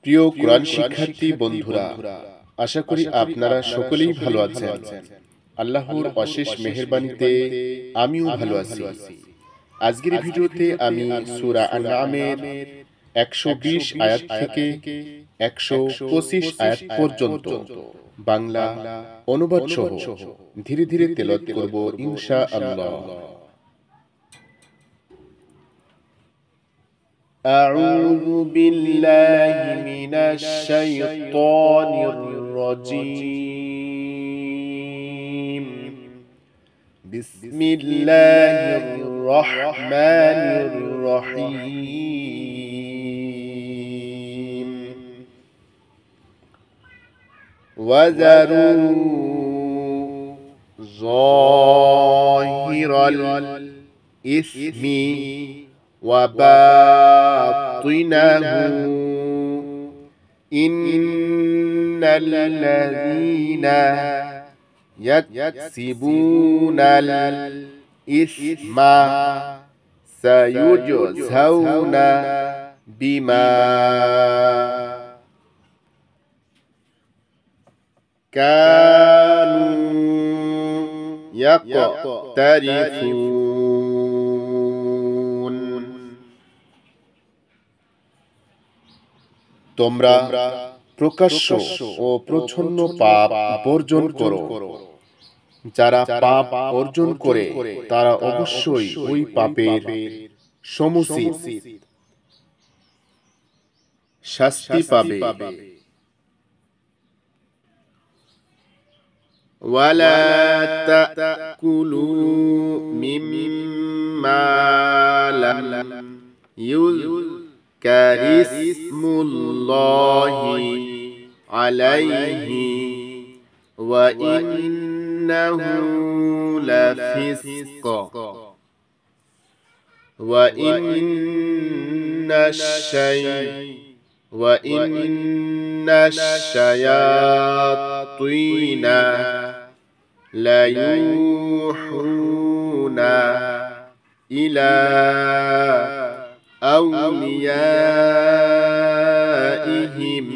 প্রিয় কোরআন শিক্ষার্থী বন্ধুরা, আশা করি আপনারা সকলেই ভালো আছেন। আল্লাহর অশেষ মেহেরবানিতে আমিও ভালো আছি। আজকের ভিডিওতে আমি সূরা আন-নামের 120 আয়াত থেকে 125 আয়াত পর্যন্ত বাংলা অনুবাদ সহ ধীরে ধীরে তেলাওয়াত করব ইনশাআল্লাহ। أعوذ بالله من الشيطان الرجيم. بسم الله الرحمن الرحيم. وذروا ظاهر الإثم وباطنه إن الذين يكسبون الإثم سيجزون بما كانوا يقترفون. তোমরা প্রকাশ্য ও প্রচ্ছন্ন পাপ বর্জন করো। যারা পাপ অর্জন করে তারা অবশ্যই ওই পাপের সমুচিত শাস্তি পাবে। ওয়ালা তাকুলু মিম্মা লাম يذكر اسم الله عليه وإنه لفسق وإن الشياطين ليوحون إلى أوليائهم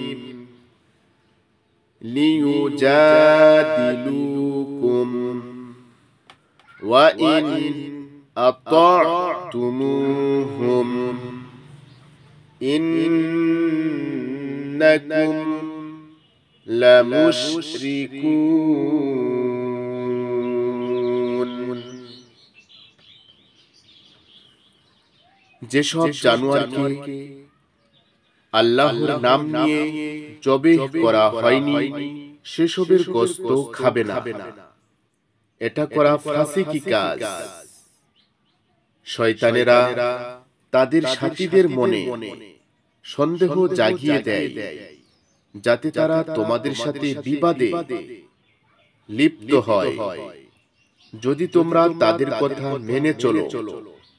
ليجادلوكم وإن أطعتموهم إنكم لمشركون. যেসব জানোয়ারকে আল্লাহর নাম নিয়ে জবেহ করা হয়নি সেসবের গোশত খাবে না। এটা করা ফাসিকি কাজ। শয়তানেরা তাদের সাথীদের মনে সন্দেহ জাগিয়ে দেয় যাতে তারা তোমাদের সাথে বিবাদে লিপ্ত হয়। যদি তোমরা তাদের কথা মেনে চলো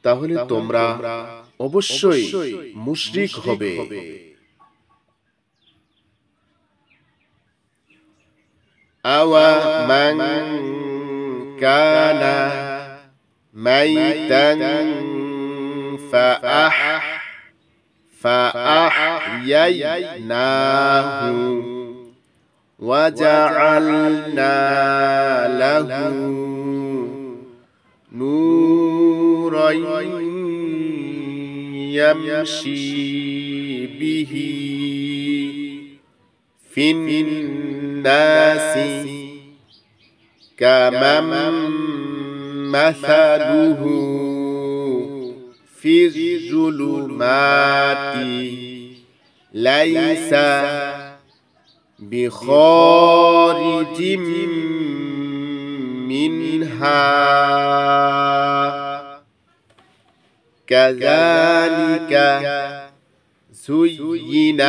তাহলে তোমরা অবশ্যই মুশরিক হবে। আওয়া মান কানা মাইতান فأحييناه وجعلنا له نورا يمشي به في الناس كمن مثله في الظلمات ليس بخارج منها كذلك زين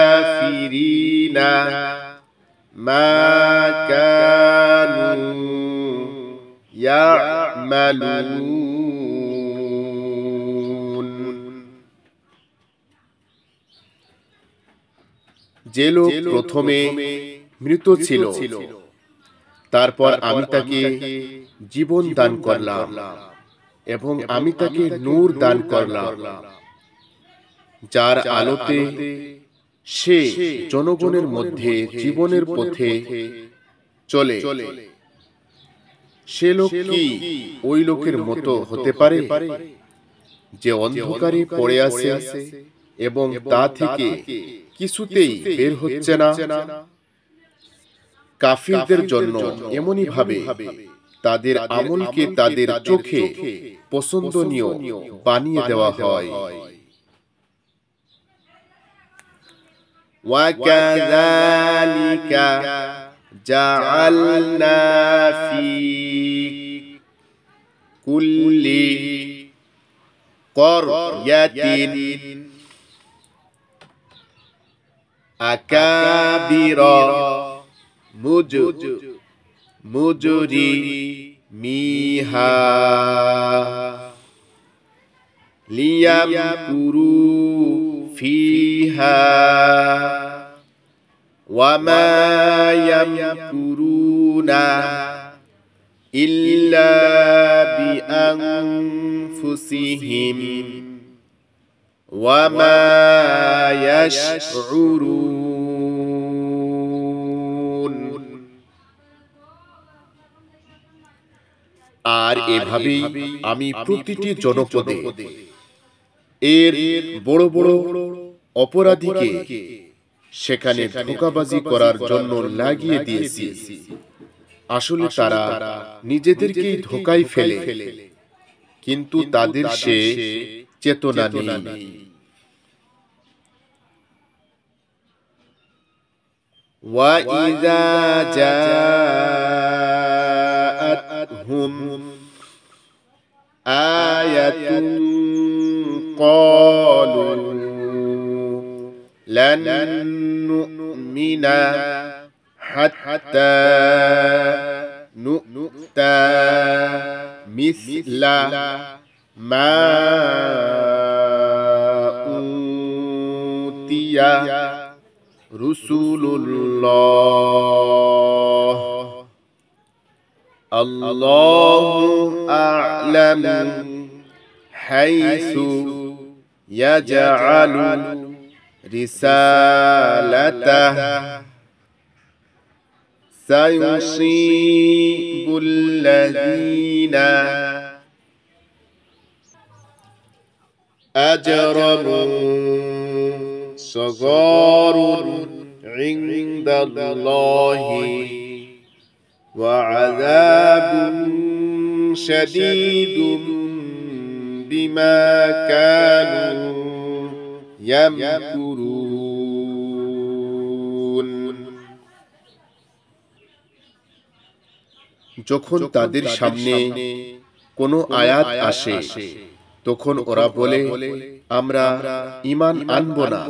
للكافرين ما كانوا يعملون. যে লোক প্রথমে মৃত ছিল তারপর আমি তাকে জীবন দান করলাম এবং আমি তাকে নূর দান করলাম যার আলোতে সে জনগণের মধ্যে জীবনের পথে চলে, সে লোক কি ওই লোকের মতো হতে পারে যে অন্ধকারে পড়ে আছে এবং তা থেকে কিছুতেই বের হচ্ছে না? কাফিরদের জন্য এমনই ভাবে তাদের আমলকে তাদের চোখে পছন্দনীয় বানিয়ে দেওয়া হয়। وَكَذَلِكَ جَعَلْنَا فِي كُلِّ قَرْيَةٍ أَكَابِرَ مُجْرِمِيهَا لِيَمْكُرُوا فِيهَا وَمَا يَمْكُرُونَ إِلَّا بِأَنفُسِهِمْ وَمَا يَشْعُرُونَ। আর এভাবেই আমি প্রতিটি জনপদে এর বড় বড় অপরাধীকে সেখানে ধোঁকাবাজি করার জন্য লাগিয়ে দিয়েছি। আসলে তারা নিজেদেরকেই ধোঁকায় ফেলে, কিন্তু তাদের সে চেতনা নেই। وَإِذَا جَاءَتْهُمْ آيَةٌ قَالُوا لَن نُّؤْمِنَ حَتَّى نُؤْتَىٰ مِثْلَ مَا أُوتِيَ رُسُلُ اللَّهِ اللَّهُ أَعْلَمُ حَيْثُ يَجْعَلُ رسالته سيصيب الذين أجرموا صغار عند الله وعذاب شديد بما كانوا يمكرون। যখন তাদের সামনে কোনো আয়াত আসে তখন ওরা বলে, আমরা ঈমান আনব না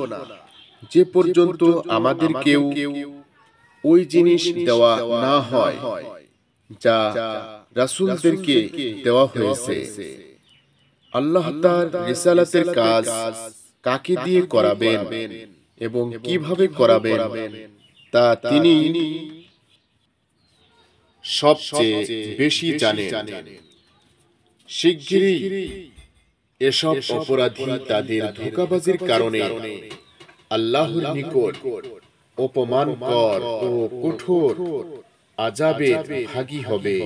যে পর্যন্ত আমাদেরকেও ওই জিনিস দেওয়া না হয় যা রাসূলদেরকে দেওয়া হয়েছে। আল্লাহ তার রিসালাতের কাজ কাকে দিয়ে করাবেন এবং কিভাবে করাবেন তা তিনি সবচেয়ে বেশি জানেন। শিগগিরই এসব অপরাধী তাদের ধোঁকাবাজির কারণে আল্লাহর নিকট অপমানকর ও কঠোর আযাবের ভাগী হবে।